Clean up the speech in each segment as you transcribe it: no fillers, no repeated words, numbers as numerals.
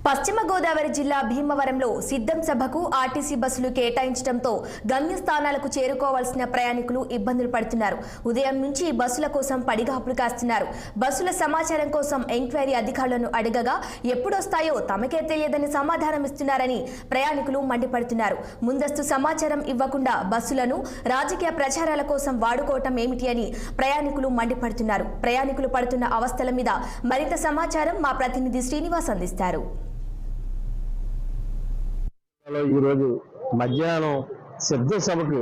పశ్చిమ గోదావరి జిల్లా భీమవరంలో సిద్ధం సభకు ఆర్టీసీ బస్సులు కేటాయించడంతో గమ్యస్థానాలకు చేరుకోవాల్సిన ప్రయాణికులు ఇబ్బందులు పడుతున్నారు. ఉదయం నుంచి బస్సుల కోసం పడిగాపులు కాస్తున్నారు. బస్సుల సమాచారం కోసం ఎంక్వైరీ అధికారులను అడగగా ఎప్పుడొస్తాయో తమకే తెలియదని సమాధానం ఇస్తున్నారని ప్రయాణికులు మండిపడుతున్నారు. ముందస్తు సమాచారం ఇవ్వకుండా బస్సులను రాజకీయ ప్రచారాల కోసం వాడుకోవటం ఏమిటి అని ప్రయాణికులు మండిపడుతున్నారు. ప్రయాణికులు పడుతున్న అవస్థల మీద మరింత సమాచారం మా ప్రతినిధి శ్రీనివాస్ అందిస్తారు. ఈ రోజు మధ్యాహ్నం సిద్ధ సభకు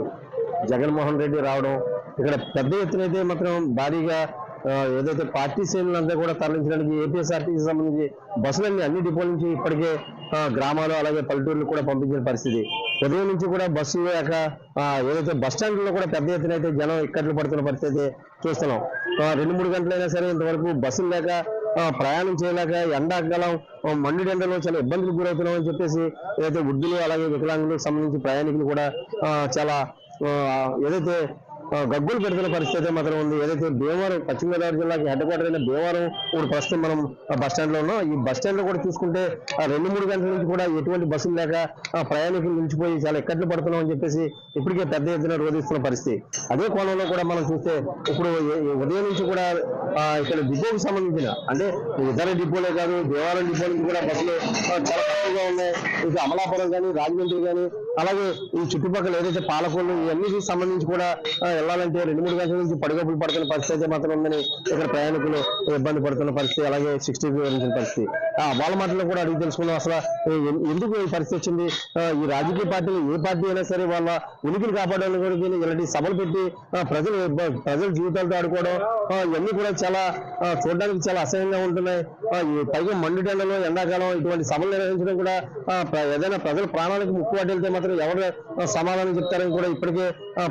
జగన్మోహన్ రెడ్డి రావడం, ఇక్కడ పెద్ద ఎత్తున అయితే మాత్రం భారీగా ఏదైతే పార్టీ శ్రేణులంతా కూడా తరలించడానికి ఏపీఎస్ఆర్టీసీ సంబంధించి బస్సులన్నీ అన్ని డిపోల నుంచి ఇప్పటికే గ్రామాలు అలాగే పల్లెటూర్లు కూడా పంపించిన పరిస్థితి. ఉదయం నుంచి కూడా బస్సులు లేక ఏదైతే బస్ స్టాండ్లో కూడా పెద్ద ఎత్తున అయితే జనం ఇక్కట్లు పడుతున్న పరిస్థితి అయితే చూస్తున్నాం. 2-3 గంటలైనా సరే ఇంతవరకు బస్సులు లేక ప్రయాణం చేయలేక ఎండాకాలం మండు ఎండలో చాలా ఇబ్బందులు గురవుతున్నాం అని చెప్పేసి ఏదైతే వృద్ధులు అలాగే వికలాంగులకు సంబంధించి ప్రయాణికులు కూడా చాలా ఏదైతే గగ్గులు పెడుతున్న పరిస్థితి మాత్రం ఉంది. ఏదైతే భీమవరం పశ్చిమ గోదావరి జిల్లాకి హెడ్ క్వార్టర్ అయిన భీమవరం ఇప్పుడు ప్రస్తుతం మనం బస్ స్టాండ్ లో ఉన్నాం. ఈ బస్ స్టాండ్ లో కూడా చూసుకుంటే 2-3 గంటల నుంచి కూడా ఎటువంటి బస్సులు లేక ప్రయాణికులు నిలిచిపోయి చాలా ఇక్కట్లు పడుతున్నాం అని చెప్పేసి ఇప్పటికే పెద్ద ఎత్తున రోధిస్తున్న పరిస్థితి. అదే కోణంలో కూడా మనం చూస్తే ఇప్పుడు ఉదయం నుంచి కూడా ఇక్కడ డిపోకి సంబంధించిన అంటే ఇతర డిపోలే కాదు భీమవరం డిపో నుంచి కూడా బస్సులు చాలా తక్కువగా ఉన్నాయి. ఇక అమలాపురం కానీ రాజమండ్రి కానీ అలాగే ఈ చుట్టుపక్కల ఏదైతే పాలకొల్లు ఇవన్నిటికి సంబంధించి కూడా వెళ్ళాలంటే 2-3 గంటల నుంచి పడిగొప్పులు పడుతున్న పరిస్థితి మాత్రం ఉందని ఇక్కడ ప్రయాణికులు ఇబ్బంది పడుతున్న పరిస్థితి, అలాగే 60 వివరించిన పరిస్థితి. వాళ్ళ మాటల్లో కూడా అడిగి తెలుసుకున్నాం అసలు ఎందుకు ఈ పరిస్థితి వచ్చింది. ఈ రాజకీయ పార్టీలు ఏ పార్టీ అయినా సరే వాళ్ళ ఉనికిని కాపాడడానికి ఇలాంటి సభలు పెట్టి ప్రజల జీవితాలతో ఆడుకోవడం ఇవన్నీ కూడా చాలా చూడడానికి చాలా అసహ్యంగా ఉంటున్నాయి. పైగా మండుటెండలో ఎండాకాలం ఇటువంటి సభలు నిర్వహించడం కూడా ఏదైనా ప్రజల ప్రాణాలకు ముక్కు వాటిల్తే మాత్రం ఎవరు సమాధానం చెప్తారని కూడా ఇప్పటికే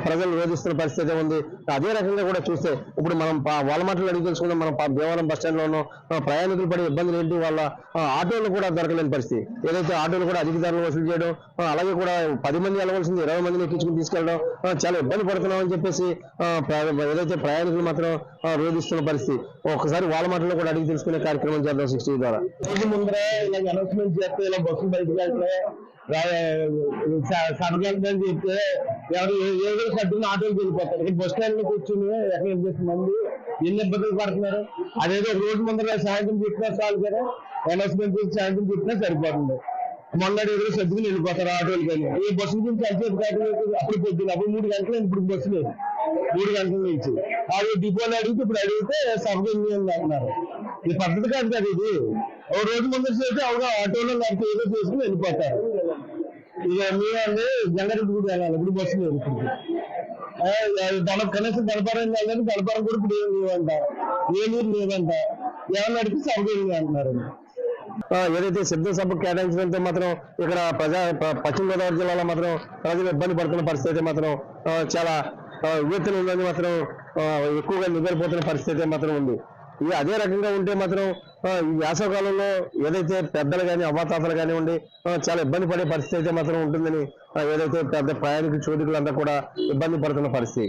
ప్రజలు రోధిస్తున్న పరిస్థితి ఉంది. అదే రకంగా కూడా చూస్తే ఇప్పుడు మనం వాళ్ళ మాటలు అడిగి తెలుసుకుందాం. మనం భీమవరం బస్ స్టాండ్ లో ఉన్నాం. ప్రయాణికులు పడే ఇబ్బందులు ఏంటి, వాళ్ళ ఆటోలు కూడా దొరకలేని పరిస్థితి. ఏదైతే ఆటోలు కూడా అధిక ధరలు వసూలు చేయడం, అలాగే కూడా 10 మంది వెళ్ళవలసింది 20 మందిని ఎక్కించుకుని తీసుకెళ్ళడం చాలా ఇబ్బంది పడుతున్నాం అని చెప్పేసి ఏదైతే ప్రయాణికులు మాత్రం రోధిస్తున్న పరిస్థితి. ఒకసారి వాళ్ళ మాటల్లో కూడా అడిగి తెలుసుకునే కార్యక్రమం చేద్దాం 60 ద్వారా. ముందరే ఇలా అనౌన్స్మెంట్ చేస్తే ఇలా బస్సులు బయటకు వెళ్తే సడగలని చెప్తే ఎవరు ఏదో సర్దుకుని ఆటోకి వెళ్ళిపోతారు. ఇక్కడ బస్ స్టాండ్ లో కూర్చుని ఎక్కడ మంది ఎన్ని ఇబ్బందులు పడుతున్నారు. అదేదో రోడ్డు ముందర సాయంత్రం చెప్పినా చాలు కదా, అనౌన్స్మెంట్ సాయంత్రం చెప్పినా సరిపోతుంది. మొన్నటి ఎదురు సర్దుకుని వెళ్ళిపోతారు ఆటోలు. కానీ ఈ బస్సుల గురించి అల్చేపు అప్పుడు పొద్దున్న అప్పుడు 3 గంటలు ఇప్పుడు బస్సు లేదు. 3 గంటల నుంచి అది డిపోలు అడిగితే ఇప్పుడు అడిగితే సభకు అంటున్నారు. ఇది పద్ధతి కాదు కదా. ఇది ఓ రోజు ముందర చేస్తే అవుగా ఆటోలో లేకపోతే ఏదో చేసుకుని వెళ్ళిపోతారు. ఇక మీరంటే జంగారెడ్డి కూడా వెళ్ళాలి, ఇప్పుడు బస్సు లేదు. కనీసం గణపరం వెళ్ళాలని గణపరం కూడా ఇప్పుడు ఏం లేవంట, ఏ నీరు లేవంట, ఏమన్నా అడిగితే సభకు వెళ్ళి అంటున్నారు. ఏదైతే సిద్ధ సభకు కేటాయించడంతో మాత్రం ఇక్కడ పశ్చిమ గోదావరి జిల్లాలో మాత్రం ప్రజలు ఇబ్బంది పడుతున్న పరిస్థితి మాత్రం చాలా ఉవ్వెత్తున ఉందని మాత్రం ఎక్కువగా నిద్రపోతున్న పరిస్థితి మాత్రం ఉంది. అదే రకంగా ఉంటే మాత్రం ఈ వేసవకాలంలో ఏదైతే పెద్దలు కానీ అవ్వాతాతలు కానివ్వండి చాలా ఇబ్బంది పడే పరిస్థితి అయితే మాత్రం ఉంటుందని ఏదైతే పెద్ద ప్రయాణికులు చోటుకులంతా కూడా ఇబ్బంది పడుతున్న పరిస్థితి.